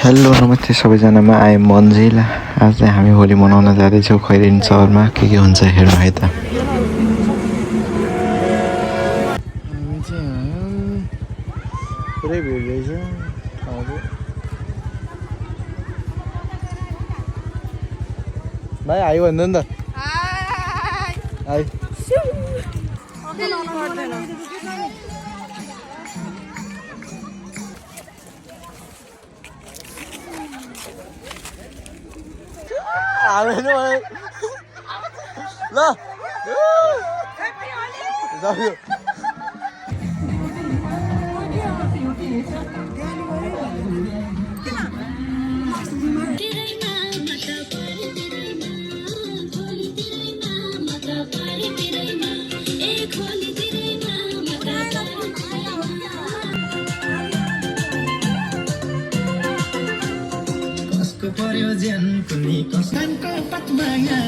Hello नमस्ते सबैजनामा आए मन्जिल आज चाहिँ हामी होली मनाउन जाँदैछौँ खैरेनी सहरमा के हुन्छ हेर्नु है त पुरै भिड रहेछ भाइ हाई भन्नु नि त हाई हाल्नु ल जाऊ पर्यो ज्यान कुनै कसनको पटमाया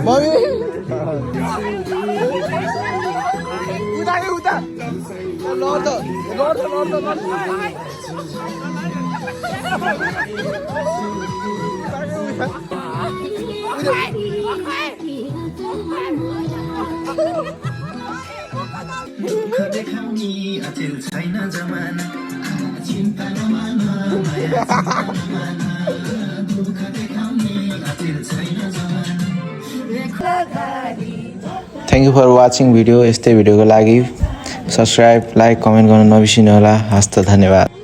Mami. Udah. Lord. दुःख देखाउने अचेल छैन जमाना चिन्ता नमाना माया नमाना दुःख देखाउने अचेल छैन जमाना thank you for watching video यस्तै भिडियोको लागि सब्सक्राइब लाइक कमेन्ट गर्न नबिर्सिनु होला हस्त धन्यवाद